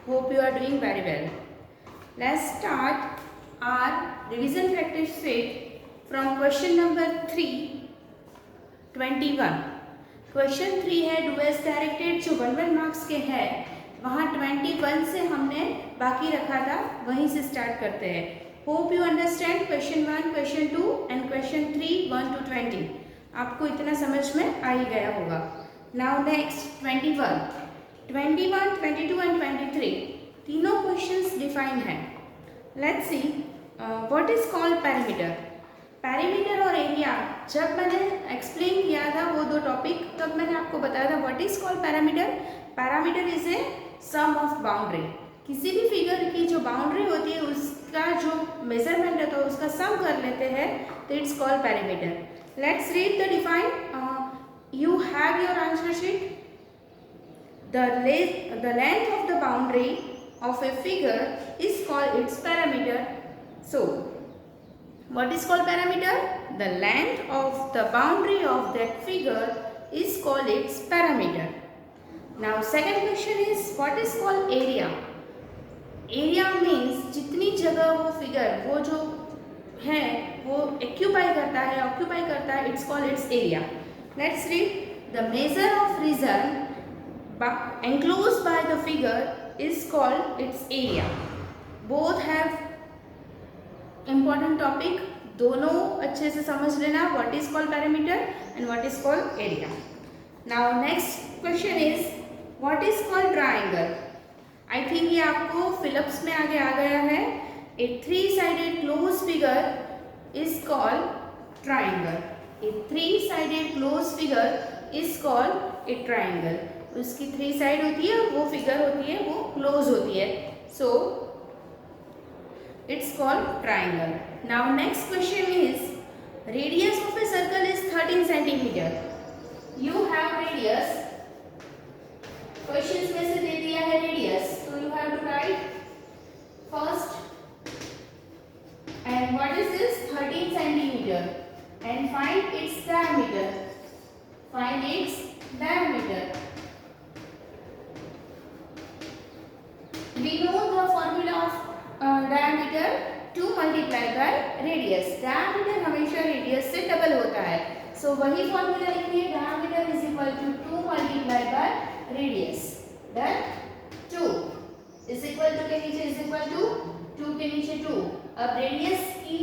Hope you are doing very well. Let's start our revision practice sheet from question number 321. Question 3 है do as directed जो 1 marks के है वहाँ 21 से हमने बाकी रखा था, वहीं से स्टार्ट करते हैं. Hope you understand question 1, question 2 and question 3 1 to 20. आपको इतना समझ में आ ही गया होगा. नाउ नेक्स्ट 21, 22 एंड 23 तीनों क्वेश्चंस डिफाइन है. Let's see what is called parameter. Parameter और एरिया जब मैंने एक्सप्लेन किया था वो दो टॉपिक, तब मैंने आपको बताया था what is called parameter. Parameter is a sum of boundary. किसी भी फिगर की जो बाउंड्री होती है उसका जो मेजरमेंट है तो उसका सम कर लेते हैं, तो it's called parameter. Let's read the define. You have your answer sheet. The length of the boundary of a figure is called its parameter. So, what is called parameter? The length of the boundary of that figure is called its parameter. Now, second question is what is called area? Area means जितनी जगह वो figure वो जो है वो occupy करता है, it's called its area. Let's read. The measure of region enclosed by the figure is called its area. Both have important topic. दोनों अच्छे से समझ लेना what is called perimeter and what is called area. Now next question is what is called triangle. I think ये आपको Philips में आगे आ गया है. A three-sided closed figure is called triangle. A three-sided closed figure is called a triangle. उसकी 3 side होती है, वो फिगर होती है, वो क्लोज होती है, so it's called triangle. Now next question is radius of a circle is 13 centimetre. You have radius. Questions में से दे दिया है रेडियस, तो you have to write first and what is this 13 centimetre and find its diameter. Find its diameter. We know the formula of diameter 2 multiplied by radius. Diameter हमेशा radius से double होता है, so वही formula लिखिए. Diameter is equal to 2 multiplied by radius. Done. 2 is equal to के नीचे is equal to 2 के नीचे 2. अब radius की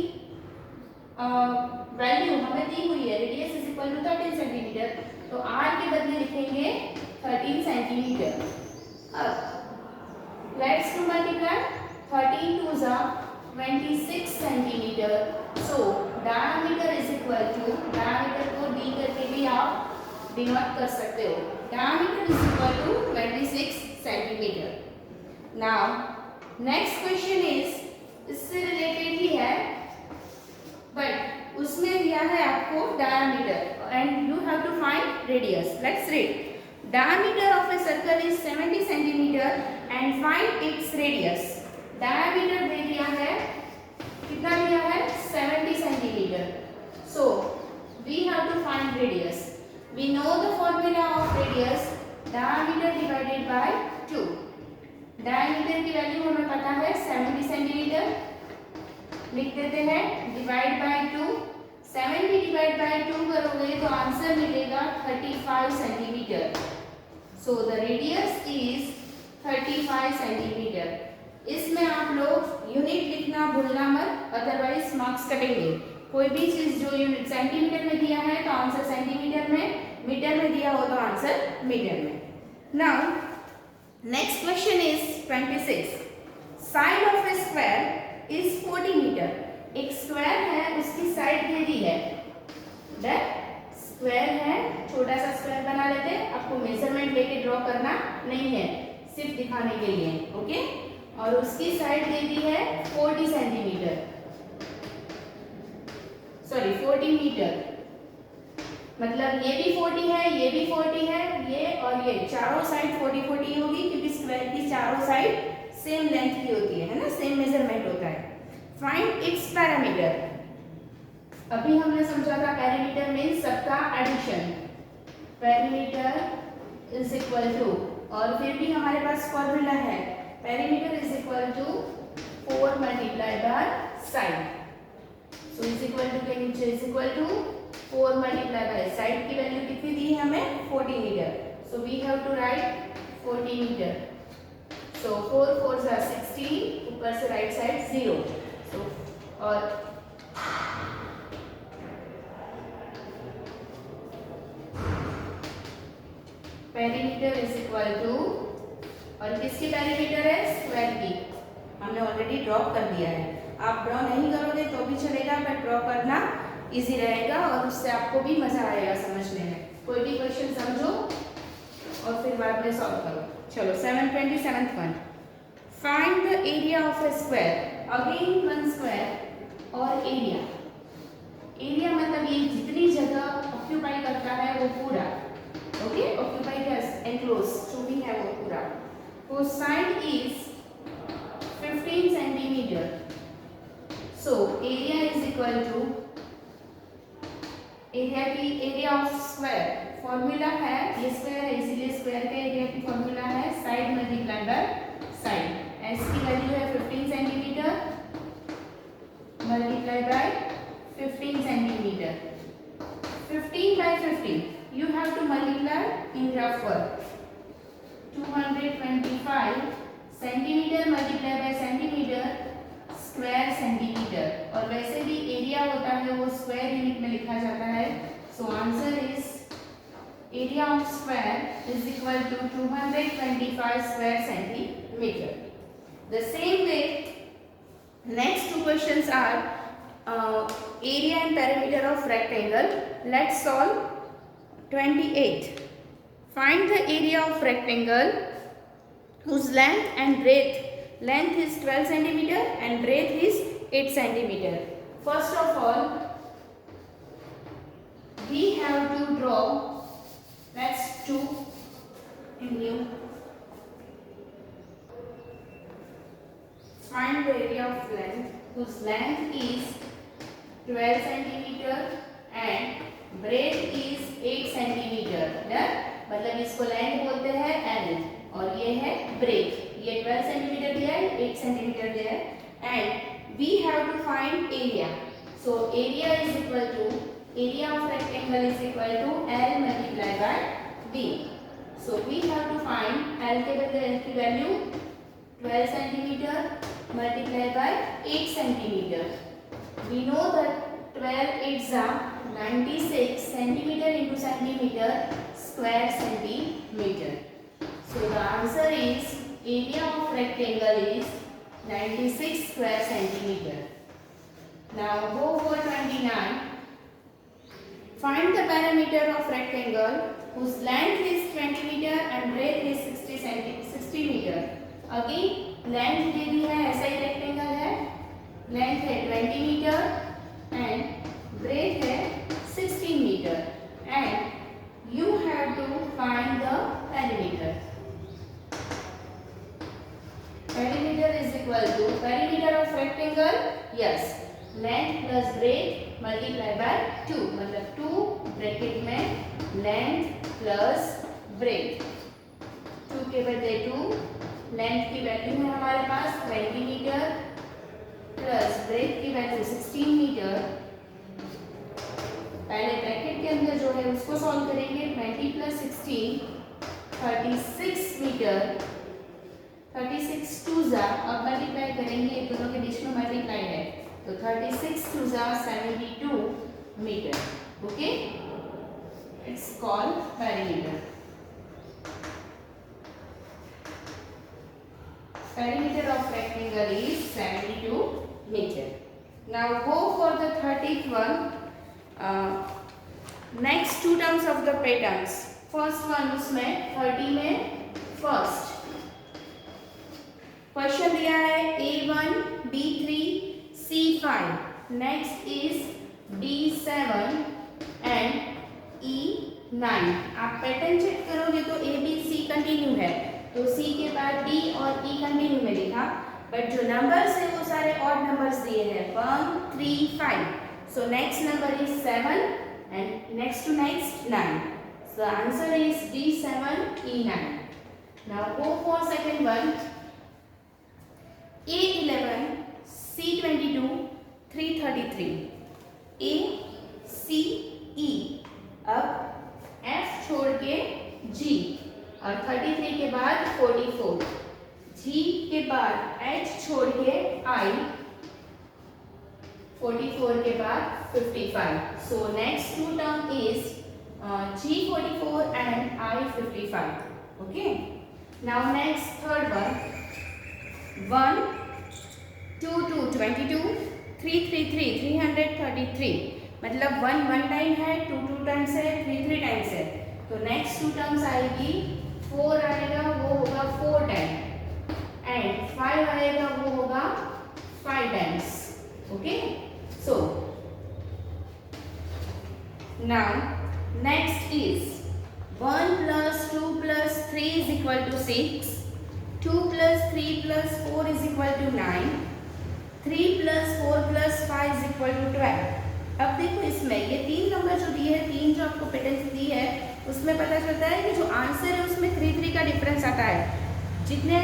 वैल्यू हमें दी हुई है. radius is equal to 13 centimetre, तो r के बदले लिखेंगे 13 सेंटीमीटर. अब let's do multiply. 13 2s are 26 centimeter. So diameter is equal to, diameter को d करके भी आप डिनोट कर सकते हो. Diameter is equal to 26 centimeter. Now next question is इससे रिलेटेड ही है, बट उसमें दिया है आपको diameter and you have to find radius. Let's read. Diameter of a circle is 70 centimeter and find its radius. Diameter दे दिया है, कितना दिया है 70 centimeter. So we have to find radius. We know the formula of radius, diameter divided by 2. Diameter की value हमें पता है 70 centimeter. लिख देते हैं divide by 2. 70 डिवाइड बाय 2 करोगे तो आंसर मिलेगा 35 centimetre. So the radius is 35 centimetre. इसमें आप लोग यूनिट लिखना भूलना मत, अदरवाइज मार्क्स कटेंगे. कोई भी चीज जो यूनिट सेंटीमीटर में दिया है तो आंसर सेंटीमीटर में, मीटर में दिया हो तो आंसर मीटर में. Now next question is 26. Side of a square is 40 metre. एक स्क्वायर है, उसकी साइड दे दी है. स्क्वायर है, छोटा सा स्क्वायर बना लेते हैं. आपको मेजरमेंट लेके ड्रॉ करना नहीं है, सिर्फ दिखाने के लिए. ओके. और उसकी साइड दे दी है 40 सेंटीमीटर, सॉरी 40 मीटर. मतलब ये भी 40 है, ये भी 40 है, ये और ये चारों साइड 40 होगी, क्योंकि स्क्वायर की चारों साइड सेम लेंथ की होती है ना, सेम मेजरमेंट होता है. Find its parameter. अभी हमने समझा था पैरामीटर मीन्स सबका addition. Parameter is equal to, और फिर भी हमारे पास फॉर्मूला है perimeter is equal to 4 multiplied by side. So is equal to के नीचे is equal to 4 multiplied by side की वैल्यू कितनी दी है हमें 40 metre. So we have to write 40 metre. So 4 4s are 16, ऊपर से राइट साइड 0. So और पेरीमीटर इज इक्वल टू, और किसकी पेरीमीटर है स्क्वायर की, हमने ऑलरेडी ड्रॉ कर दिया है. आप ड्रॉ नहीं करोगे तो भी चलेगा, बट ड्रॉ करना इजी रहेगा और उससे आपको भी मजा आएगा समझने में. कोई भी क्वेश्चन समझो और फिर बाद में सॉल्व करो. चलो 727th one. Find the area of a square. Again one square और एरिया. एरिया मतलब ये जितनी जगह ऑक्यूपाई करता है वो पूरा. ओके, ऑक्यूपाई का एनक्लोज जो भी है वो पूरा. वो side is 15 centimetre. So area is equal to area की एरिया ऑफ स्क्वायर. फॉर्मूला है, ये स्क्वायर है इसीलिए स्क्वायर का एरिया की फॉर्मूला है side multiply by side. S की वैल्यू है 15 centimetre multiply bye 15 centimetre. 15 by 15 you have to multiply in rough work. 225 centimetre multiply bye centimetre square centimetre. और वैसे भी एरिया होता है वो स्क्वायर यूनिट में लिखा जाता है. So answer is area of square is equal to 225 square centimetre. The same way next two questions are area and perimeter of rectangle. Let's solve 28. Find the area of rectangle whose length and breadth. Length is 12 centimeter and breadth is 8 centimeter. First of all, we have to draw. Let's do in new. Find the area of length whose length is 12 centimeter and breadth is 8 centimeter. मतलब इसको length बोलते हैं L और ये है breath. ये 12 centimetre दिया है, 8 सेंटीमीटर दिया है and we have to find area. So area is equal to area of rectangle is equal to L multiply by B. So we have to find L के बदले L की value 12 centimetre multiply by 8 centimetre. We know that 12 8s are 96 centimetre into centimeter square centimeter. So the answer is area of rectangle is 96 square centimeter. Now go for 29. Find the perimeter of rectangle whose length is 20 meter and breadth is 60 meter. Again length दे दी है, ऐसा ही rectangle है. Length है 20 meter and breadth है 16 meter and you have to find the perimeter. Perimeter is equal to perimeter of rectangle. Yes, length plus breadth multiply by 2. मतलब 2 bracket में length plus breadth. 2 के बदले 2. Length की value है हमारे पास 20 metre plus breadth की value 16 metre. पहले bracket के अंदर जो है उसको सॉल्व करेंगे. 20 प्लस 16 36 मीटर. 36 टू जा, अब मल्टीप्लाई करेंगे, दोनों के बीच में मल्टीप्लाई है तो 36 टू जा 72 metre. Okay, it's called perimeter. Perimeter of rectangle is 72 meter. Now go for the 30th one. Next two terms of the patterns. First one उसमें 30 में first क्वेश्चन दिया है A1, B3, C5. Next is D7 and E9. आप pattern check करोगे तो A, B, C continue है तो C के बाद D और E कंटिन्यू में लिखा, बट जो नंबर्स है वो सारे ऑड नंबर्स दिए हैं 1, 3, 5. So next number is 7 and next to next 9. So the answer is D7, E9. Now go for second one. बाद h छोड़ के I, 44 के बाद 55. So next two term is G44 and I55. Okay. Now next third one, 1, 2, 2, 22, 3, 3, 3, 333. मतलब 1 1 time है, 2 2 times है, 3 3 times है. तो नेक्स्ट टू टर्म्स आएगी, 4 आएगा वो होगा 4 टाइम एंड 5 आएगा वो होगा 5 times. Okay. So now next is 1 plus 2 plus 3 is equal to 6. 2 plus 3 plus 4 is equal to 9. 3 plus 4 plus 5 is equal to 12. अब देखो इसमें ये 3 नंबर जो दिए हैं, 3 जो आपको पेटेंस दी है, उसमें पता चलता है कि जो आंसर है उसमें 3 3 का डिफरेंस आता है. जितने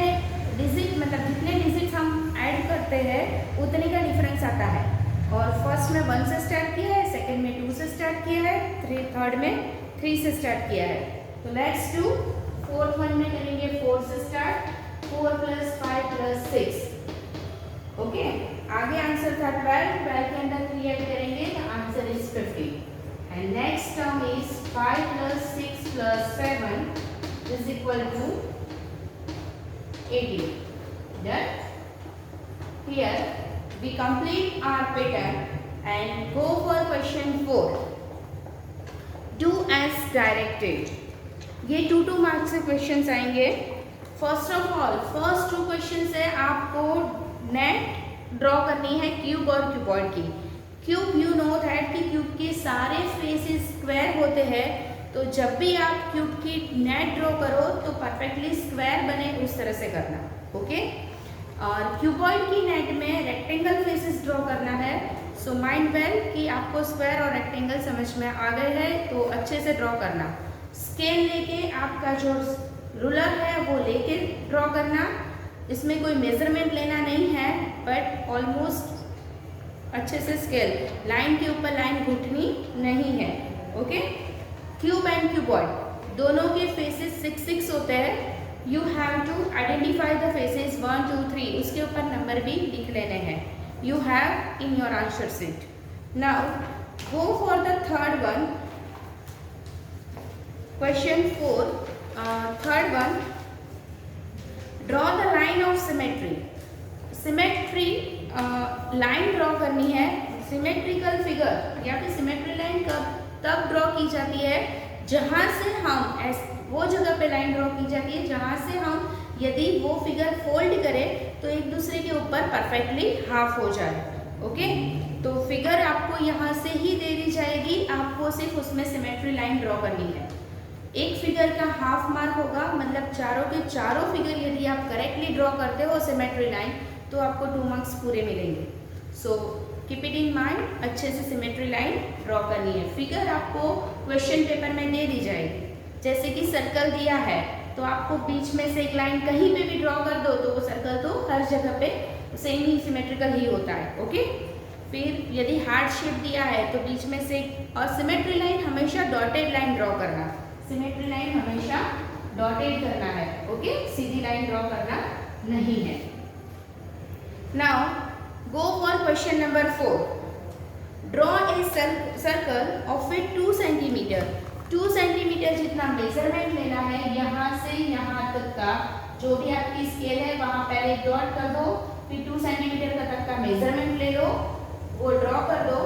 डिजिट मतलब जितने डिजिट हम ऐड करते हैं उतने का डिफरेंस आता है. और फर्स्ट में 1 से स्टार्ट किया है, सेकंड में 2 से स्टार्ट किया है, थर्ड में 3 से स्टार्ट किया है. तो लेट्स डू फोर्थ वन में करेंगे 4 से स्टार्ट, 4 plus 5 plus 6. ओके. आगे आंसर था 12, 12 के अंदर 3 ऐड करेंगे तो answer is 50. And next term is 5 plus 6 plus 7 is equal to 18. Done. Here we complete our pattern and go for question 4. Do as directed. ये 2 मार्क्स से questions आएंगे. First of all first 2 question से आपको net draw करनी है cube और cuboid की. Cube you know that कि क्यूब के सारे फेसेस स्क्वायर होते हैं, तो जब भी आप क्यूब की नेट ड्रॉ करो तो परफेक्टली स्क्वायर बने उस तरह से करना. ओके. और क्यूबॉइड की नेट में रेक्टेंगल फेसेस ड्रॉ करना है. सो माइंड वेल कि आपको स्क्वायर और रेक्टेंगल समझ में आ गए हैं तो अच्छे से ड्रॉ करना. स्केल लेके आपका जो रूलर है वो लेके ड्रॉ करना. इसमें कोई मेजरमेंट लेना नहीं है बट ऑलमोस्ट अच्छे से स्केल, लाइन के ऊपर लाइन घुटनी नहीं है. ओके. क्यूब एंड क्यूबॉइड दोनों के फेसेस 6 6 होते हैं. You have to identify the faces 1 2 3, उसके ऊपर नंबर भी लिख लेने हैं. You have in your answer sheet. Now go for the third one. Question 4, third one. Draw the line of symmetry. Symmetry line draw करनी है. सिमेट्रिकल फिगर या फिर सिमेट्री लाइन कब तब ड्रॉ की जाती है जहाँ से हम वो जगह पे लाइन ड्रॉ की जाती है जहाँ से हम यदि वो फिगर फोल्ड करें तो एक दूसरे के ऊपर परफेक्टली हाफ हो जाए. ओके. तो फिगर आपको यहाँ से ही दे दी जाएगी, आपको सिर्फ उसमें सिमेट्री लाइन ड्रॉ करनी है. एक फिगर का हाफ मार्क होगा, मतलब चारों के चारों फिगर यदि आप करेक्टली ड्रॉ करते हो सिमेट्री लाइन तो आपको 2 मार्क्स पूरे मिलेंगे. So keep it in mind, अच्छे से सिमेट्री लाइन ड्रॉ करनी है. फिगर आपको क्वेश्चन पेपर में दे दी जाएगी. जैसे कि सर्कल दिया है तो आपको बीच में से एक लाइन कहीं पे भी ड्रॉ कर दो तो वो सर्कल तो हर जगह पे सेम ही सिमेट्रिकल ही होता है. ओके. फिर यदि हार्ट शेप दिया है तो बीच में से, और सिमेट्री लाइन हमेशा डॉटेड लाइन ड्रॉ करना. सिमेट्री लाइन हमेशा डॉटेड करना है. ओके. सीधी लाइन ड्रॉ करना नहीं है. Now go for question number 4. Draw a circle of A 2 centimetre. 2 centimetre जितना मेजरमेंट लेना है यहाँ से यहाँ तक का, जो भी आपकी स्केल है वहाँ पहले डॉट कर दो, फिर 2 सेंटीमीटर का तक का मेजरमेंट ले लो, वो ड्रॉ कर दो,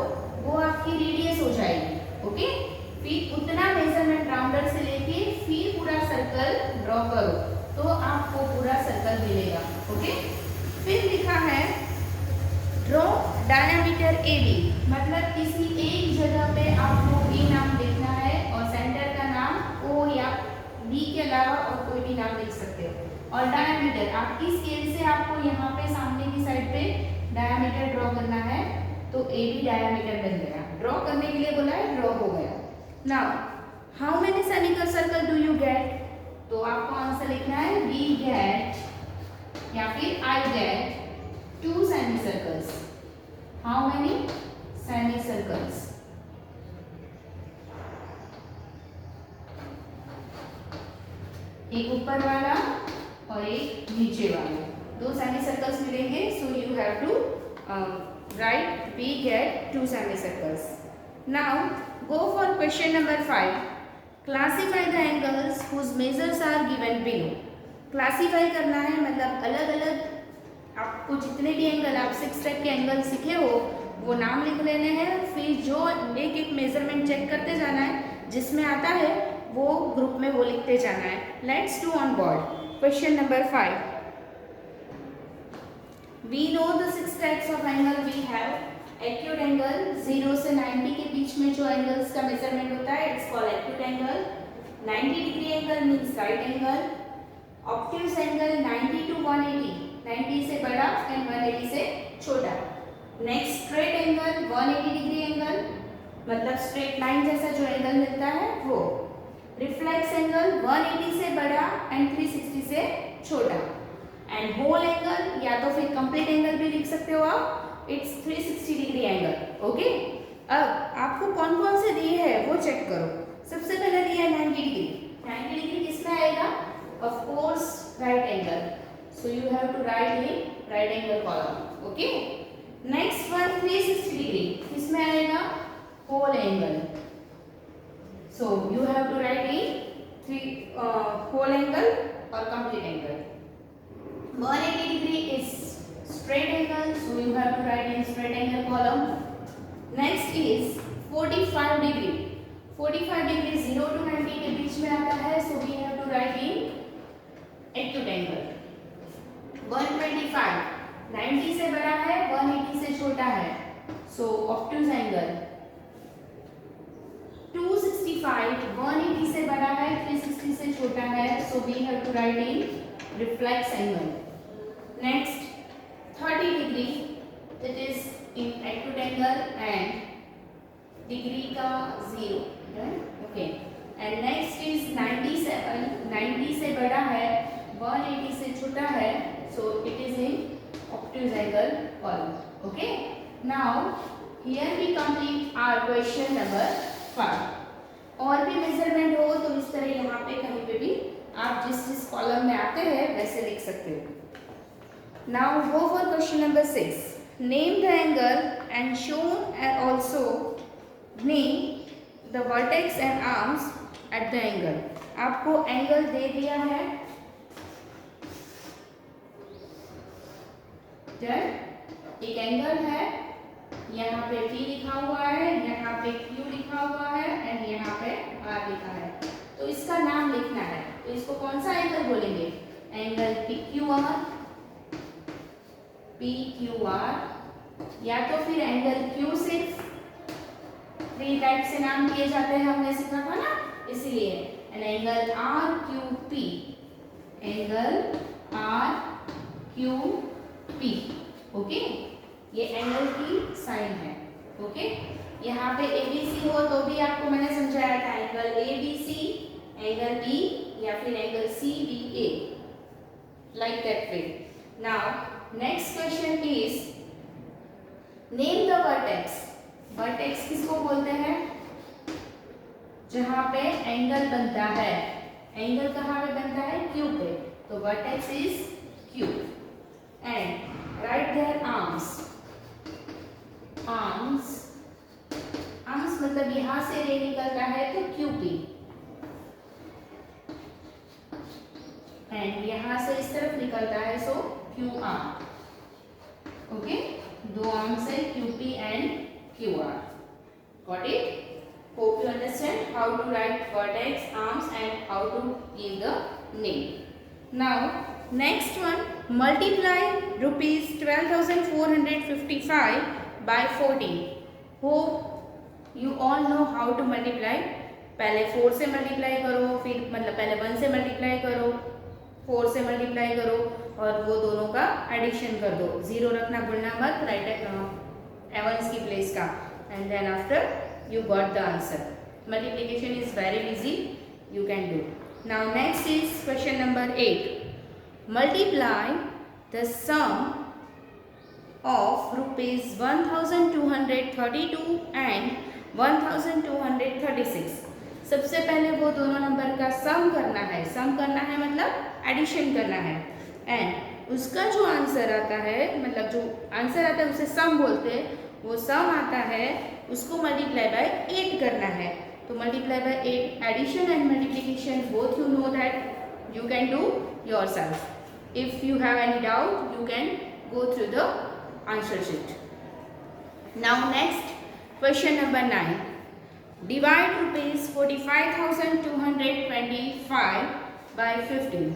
वो आपकी रेडियस हो जाएगी. ओके. फिर उतना मेजरमेंट राउंडर से लेके फिर पूरा सर्कल ड्रॉ करो तो आपको पूरा सर्कल मिलेगा. ओके. फिर लिखा है ड्रॉ डायमीटर AB, मतलब किसी एक जगह पे आपको B नाम लिखना है और सेंटर का नाम O या B के अलावा और कोई भी नाम लिख सकते हो. और डायमीटर आपकी स्केल से आपको यहाँ पे सामने की साइड पे डायमीटर ड्रॉ करना है तो AB डायमीटर बन गया. ड्रॉ करने के लिए बोला है, ड्रॉ हो गया. Now how many semicircle do you get, तो आपको आंसर लिखना है वी गेट या फिर I get 2 semicircles. How many semicircles? एक ऊपर वाला और एक नीचे वाला. 2 सेमी सर्कल्स मिलेंगे. So you have to write we get 2 semi circles. Now go for question number 5. Classify the angles whose measures are given below. Classify करना है मतलब अलग अलग आपको जितने भी एंगल आप 6 टाइप के एंगल सीखे हो वो नाम लिख लेने हैं. फिर जो एक एक मेजरमेंट चेक करते जाना है, जिसमें आता है वो ग्रुप में वो लिखते जाना है. Let's do on board. Question number 5. We know the 6 types of angle we have. Acute angle 0 से 90 के बीच में जो एंगल्स का मेजरमेंट होता है it's called acute angle. 90 degree angle means right angle. Obtuse angle 90 to 180, 90 से बड़ा एंड 180 से छोटा. Next straight angle 180 degree angle मतलब स्ट्रेट लाइन जैसा जो एंगल मिलता है वो. रिफ्लेक्स एंगल 180 से बड़ा एंड 360 से छोटा. एंड होल एंगल या तो फिर कंप्लीट एंगल भी लिख सकते हो आप. It's 360 degree angle. ओके. अब आपको कौन कौन से दिए हैं वो चेक करो. सबसे पहले दिया है 90 डिग्री. 90 डिग्री किसमें आएगा? Of course right angle. So you have to write in right angle column. Okay. Next one 360 degree किसमें आएगा? Whole angle. So you have to write in whole angle और complete angle. 180 degree is straight angle, so you have to write in straight angle column. Next is 45 degree. 45 degree 0 to 90 के बीच में आता है, so we have to write in acute angle. 125 90 से बड़ा है, 180 से छोटा है, so obtuse angle. 265 180 से बड़ा है, 360 से छोटा है, so we have to write in reflex angle. Next 30 degree, that is in acute angle and degree का 0. Okay. And next is 97 90 से बड़ा है, 180 से छोटा है, so it is in obtuse angle column. Okay. Now here we complete our question number 5. और भी measurement हो तो इस तरह यहाँ पे कहीं पे भी आप जिस जिस कॉलम में आते हैं वैसे लिख सकते हो. Now go for question number 6. Name the angle and show and also name the vertex and arms at the angle. आपको एंगल दे दिया है. एक एंगल है, यहाँ पे P लिखा हुआ है, यहाँ पे Q लिखा हुआ है एंड यहाँ पे R लिखा है. तो इसका नाम लिखना है. तो इसको कौन सा एंगल बोलेंगे? एंगल PQR, PQR या तो फिर एंगल Q. सिर्फ 3 टाइप से नाम किए जाते हैं, हमने सीखा था ना, इसलिए. And angle RQP, angle RQP. Okay. ये एंगल की साइन है. ओके. यहाँ पे ABC हो तो भी आपको मैंने समझाया था एंगल ABC, एंगल B या फिर angle CBA, like that way. Now next question is name the vertex. vertex किसको बोलते हैं? जहाँ पे एंगल बनता है. एंगल कहाँ पे बनता है? Q पे. तो vertex is Q. and write their arms. arms मतलब यहाँ से रे निकलता है तो QP एंड यहाँ से इस तरफ निकलता है सो QR. Okay, 2 arms है QP and QR. Got it? Hope you understand how to write vertex, arms and how to give the name. Now next one, multiply rupees 12,455 by 14. Hope you all know how to multiply. पहले 4 से multiply करो, फिर मतलब पहले 1 से multiply करो, 4 से multiply करो और वो दोनों का एडिशन कर दो. 0 रखना भूलना मत, राइट एवंस की प्लेस का. And then after you got the answer. Multiplication is very easy, you can do. Now next is question number 8. Multiply the sum of rupees 1232 and 1236. सबसे पहले वो दोनों नंबर का सम करना है. सम करना है मतलब एडिशन करना है. एंड उसका जो आंसर आता है, मतलब जो आंसर आता है उसे सम बोलते हैं, वो सम आता है उसको मल्टीप्लाई बाय 8 करना है। तो multiply by 8, addition and multiplication both you know that you can do yourself. If you have any doubt, you can go through the answer sheet. Now next, question number 9. Divide rupees 45,225 by 15.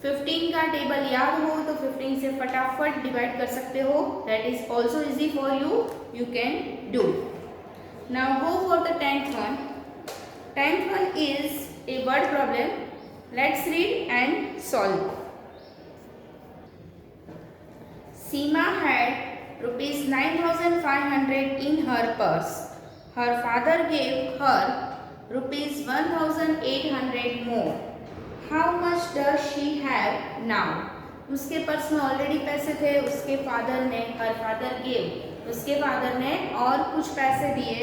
15 का table याद हो तो 15 से फटाफट divide कर सकते हो. That is also easy for you. You can do. Now go for the 10th one. 10th one is a word problem. Let's read and solve. Seema had rupees 9,500 in her purse. Her father gave her rupees 1,800 more. How much does she have now? उसके purse में already पैसे थे, उसके father ने, her father gave, उसके father ने और कुछ पैसे दिए,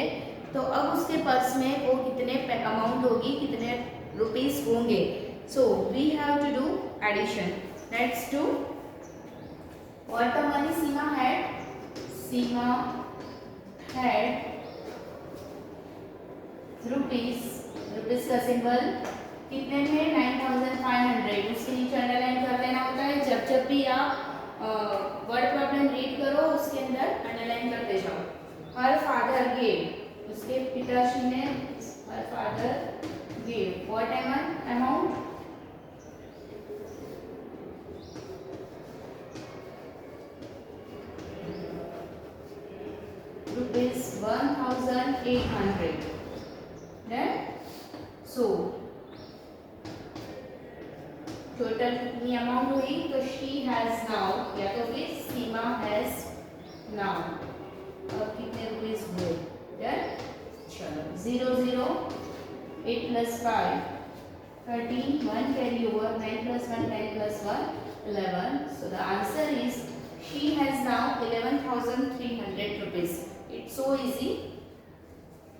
तो अब उसके पर्स में वो कितने अमाउंट होगी, कितने रुपीस होंगे. So we have to do addition. Let's do. What the money Seema had? Seema had rupees. Rupees का सिंबल कितने थे? 9,500. उसके नीचे अंडरलाइन कर लेना होता है. जब जब भी आप वर्ड प्रॉब्लम रीड करो उसके अंदर अंडरलाइन करते जाओ. हर फादर गेव, उसके पिताश्री ने, her father gave what amount? rupees 1,800. Then so total कितनी अमाउंट हुई? तो she has now, या तो फिर सीमा has now. अब कितने रुपीस हुए? चलो 0 0, 8 plus 5 13, 1 carry over, 9 plus 1 10 plus 1 11. So the answer is she has now 11,300 rupees. It's so easy,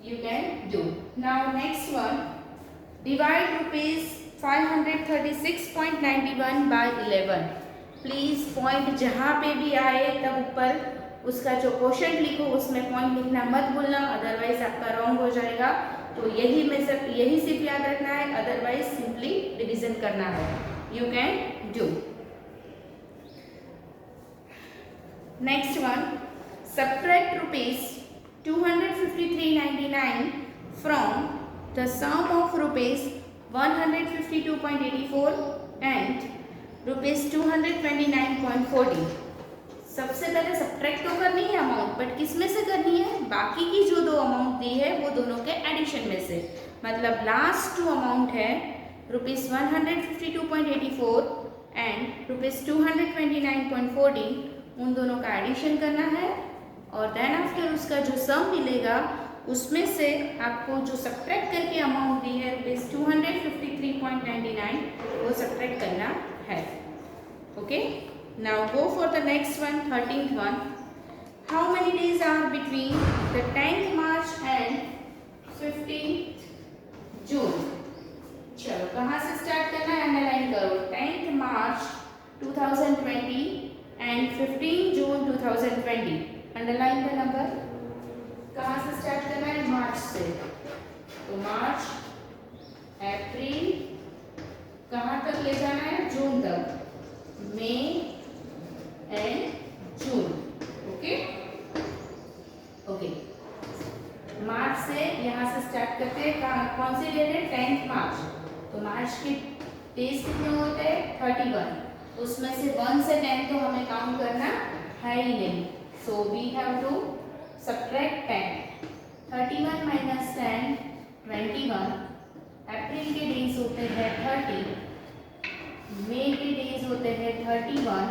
you can do. Now next one, divide rupees 536.91 by 11. Please point जहाँ पे भी आए तब ऊपर उसका जो क्वेश्चन लिखो उसमें पॉइंट लिखना मत भूलना, अदरवाइज आपका रॉन्ग हो जाएगा. तो यही सिर्फ याद रखना है, अदरवाइज सिंपली डिवीजन करना है. You can do. Next one, subtract rupees 253.99 from the sum of rupees 152.84 and rupees 229.40. सबसे पहले सब्ट्रैक्ट तो करनी है अमाउंट, बट किस में से करनी है? बाकी की जो दो अमाउंट दी है वो दोनों के एडिशन में से. मतलब लास्ट टू अमाउंट है रुपीज़ 152.84 एंड रुपीज़ 229.40. उन दोनों का एडिशन करना है और देन आफ्टर उसका जो सम मिलेगा उसमें से आपको जो सब्ट्रैक्ट करके अमाउंट दी है रुपीज़ 253.99 वो सब्ट्रैक्ट करना है. Okay, now go for the next one, 13th one. How many days are between the 10th March and 15th June? चलो कहाँ से स्टार्ट करना है? अंडरलाइन करो. 10th March 2020 and 15 June 2020. Underline the number. कहाँ से स्टार्ट करना है? मार्च से. तो मार्च, अप्रैल, कहाँ तक ले जाना है? जून तक. May and June. Okay okay. मार्च से यहाँ से स्टार्ट करते हैं. कौन सी डेट है? 10th मार्च. तो मार्च के डेज कितने होते हैं? 31. उसमें से 1 से 10 तो हमें काउंट करना है ही नहीं. So we have to subtract 10. 31 minus 10 21. April के डेज होते हैं 30. मई के डेज होते हैं 31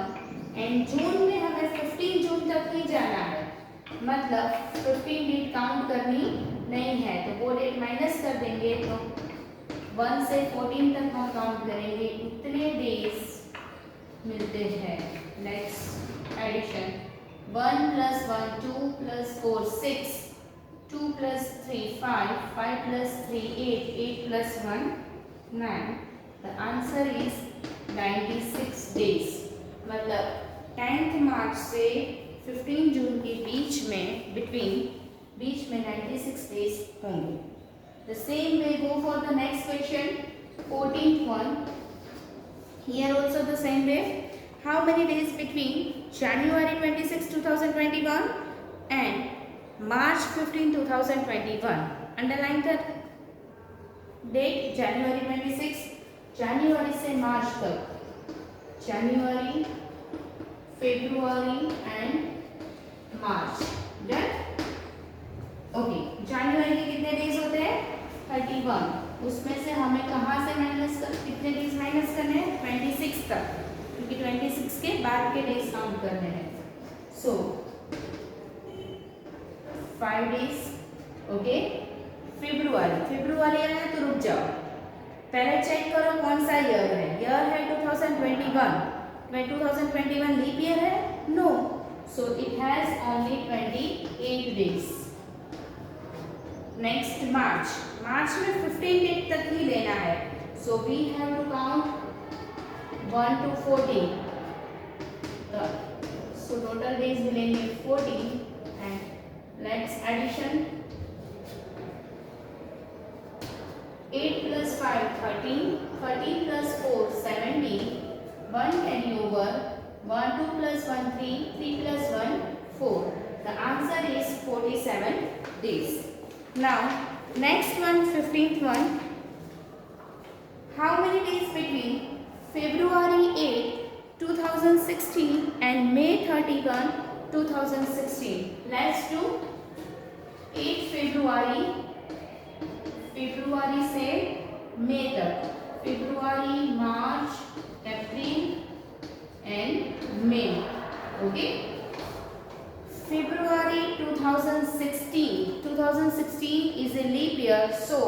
एंड जून में हमें 15 जून तक ही जाना है. मतलब 15 डेट काउंट करनी नहीं है, तो वो डेट माइनस कर देंगे. तो 1 से 14 तक हम काउंट करेंगे. इतने डेज मिलते हैं. Next addition. 1 plus 1 2 plus 4 6 2 plus 3 5 5 plus 3 8 8 plus 1 9. The answer is 96 days. मतलब 10th मार्च से 15 जून के बीच में बीच में 96 डेज होंगे. The same way go for the next question, 14th one. Here also the same way. How many days between January 26, 2021 and March 15, 2021? Underline the date January 26. January से मार्च तक, January, February and March. Done? Okay. January के कितने days होते हैं? 31. उसमें से हमें कहाँ से कितने डेज माइनस करने हैं? 26 तक, क्योंकि 26 के बाद के डेज काउंट करने हैं. So 5 days. ओके. फेब्रुआरी आया तो रुक जाओ, पहले चेक करो कौन सा ईयर है. ईयर है 2021. 2021 लीप ईयर है? No. So it has only 28 days. Next March में 15 डेट तक ही लेना है. So we have to count 1 to 14. So total days मिलेंगे 14 and let's addition. 8 plus 5 13, 13 plus 4 17, 1 carry over, 1 2 plus 1 3, 3 plus 1 4. The answer is 47 days. Now next one, 15th one. How many days between February 8, 2016 and May 31, 2016? Let's do 8 February से मई तक. February, March, April and May. Okay. February 2016 is a leap year, so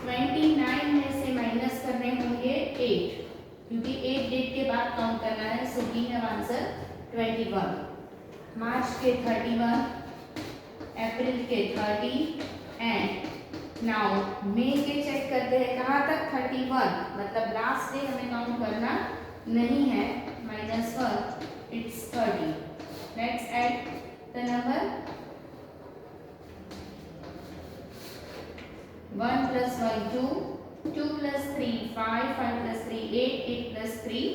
29 में से minus करने होंगे 8, क्योंकि 8 date के बाद count करना है. So we have answer 21. March के 31, अप्रैल के 30 एंड नाउ मई के चेक करते हैं कहाँ तक? 31. मतलब लास्ट डे हमें काउंट करना नहीं है. -1, it's 30. Let's add the number. 1 plus 1 2, 2 plus 3 5, 5 plus 3 8, 8 plus 3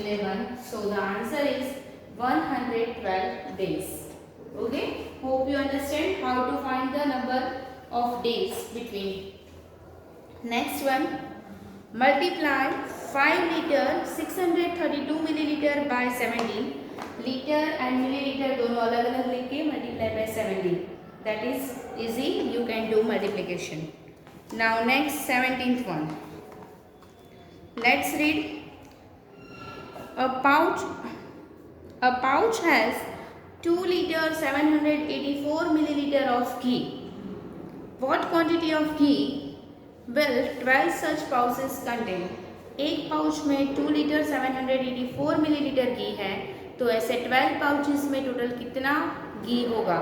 11. So the answer is 112 days. Okay. Hope you understand how to find the number of days between. Next one, multiply 5 liter 632 milliliter by 17. Liter and milliliter दोनों अलग अलग लेके multiply by 17. That is easy. You can do multiplication. Now next 17th one. Let's read. A pouch has 2 liter 784 milliliter of ghee. What quantity of ghee will 12 such pouches contain? एक pouch में 2 litre 784 millilitre घी है, तो ऐसे 12 pouches में total कितना घी होगा?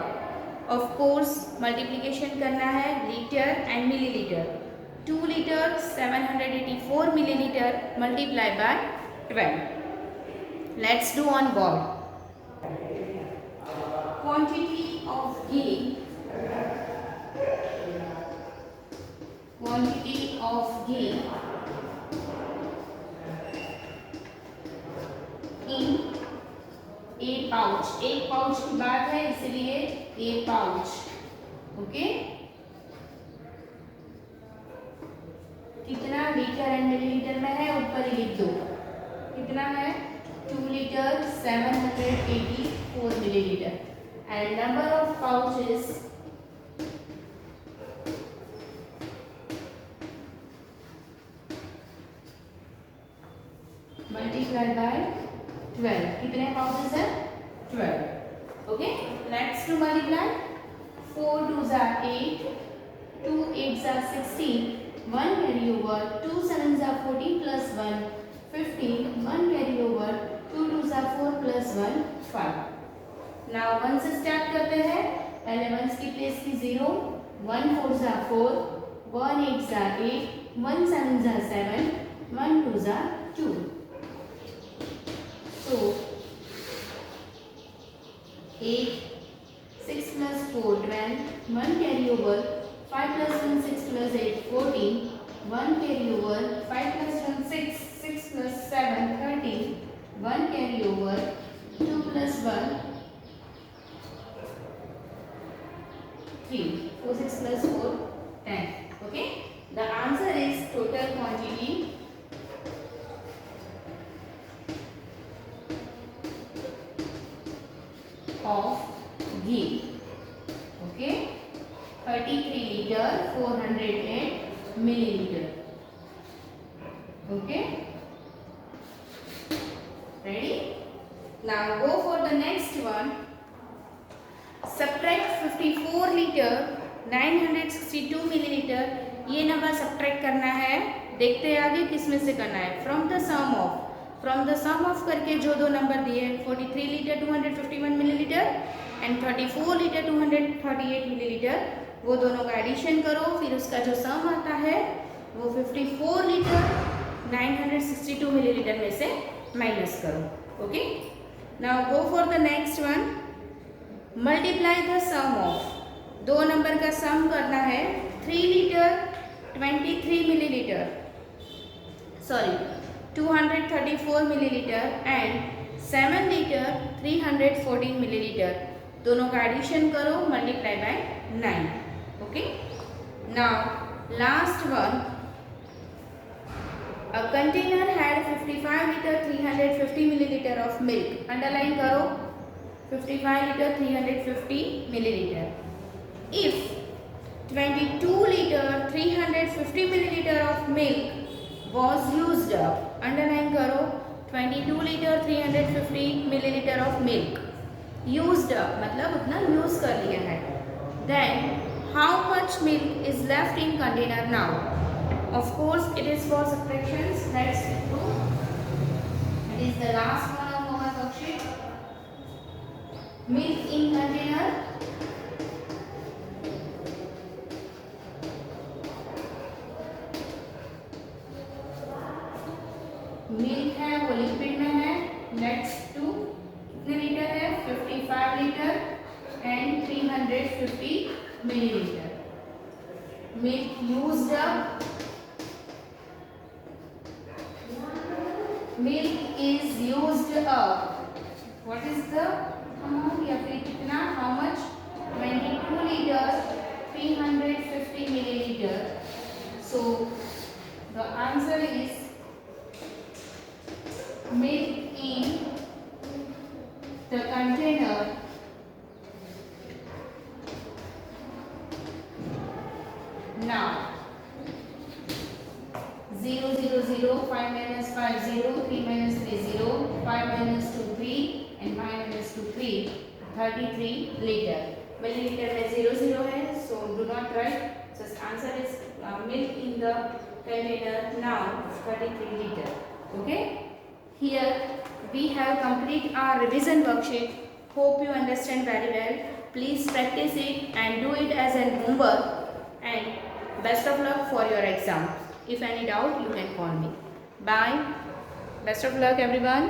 Of course multiplication करना है litre and millilitre. 2 litre 784 millilitre multiply by 12. Let's do on board. Quantity of ghee in a pouch. एक पाउच की बात है इसलिए a pouch. ओके. कितना लीटर एंड मिलीलीटर में है ऊपर ही लिख दो. कितना है? 2 litre 784 millilitre and number of pouches multiplied by 12. कितने पाउचेस है? 12. Okay. Let's to multiply. 4 2s are 8, 2 8s are 16, 1 carry over, 2 7s are 14 plus 1 15, 1 carry over, 2 2s are 4 plus 1 5. Now 1 से स्टार्ट करते हैं. पहले 1s की प्लेस की 0, 1 4s are 4, 1 8s are 8, 1 7s are 7, 1 2s are 2. So So 8, 6 plus 4, 12, 1 carry over, 5 plus 1, 6 plus 8, 14, 1 carry over, 5 plus 1, 6, 6 plus 7, 13, 1 carry over, 2 plus 1, 3, 4, 6 plus 4, 10. Okay? The answer is total quantity of ghee. Okay, 33 liter 408 milliliter. Okay, ready? Now go for the next one. Subtract 54 liter 962 milliliter. ये number subtract करना है. देखते हैं आगे किसमें से करना है. फ्रॉम द सम ऑफ करके जो दो नंबर दिए 43 litre 251 millilitre and 34 litre 238 millilitre, वो दोनों का एडिशन करो. फिर उसका जो सम आता है वो 54 लीटर 962 मिलीलीटर में से माइनस करो. Okay, now go for the next one. Multiply the sum of. दो नंबर का सम करना है. 3 litre 23 millilitre, sorry 234 millilitre and 7 litre 314 millilitre. दोनों का एडिशन करो, multiply by 9. Okay, now last one. A container had 55 litre 350 millilitre of milk. Underline करो 55 litre 350 millilitre. If 22 liter 350 milliliter of milk was used up. Underline करो 22 liter 350 milliliter of milk used up मतलब उतना use कर लिया है. Then how much milk is left in container now? Of course it is for subtractions. Let's do. It is the last one of our worksheet. Milk in container. Milk है वो liquid में है. Let's to कितने litre है 55 litre and 350 millilitre. Milk used up. Milk is used up. What is the amount या फिर कितना, how much 22 litre 350 millilitre. So the answer is milk in the container now 0 0 0 5 minus 5 0 3 minus 3 0 5 minus 2 3 and 5 minus 2 3 33 liter. Milliliter में 0 0 है, so do not write. So answer is milk in the container now 33 liter. Okay. Here we have completed our revision worksheet. Hope you understand very well. Please practice it and do it as an homework. And best of luck for your exam. If any doubt, you can call me. Bye. Best of luck, everyone.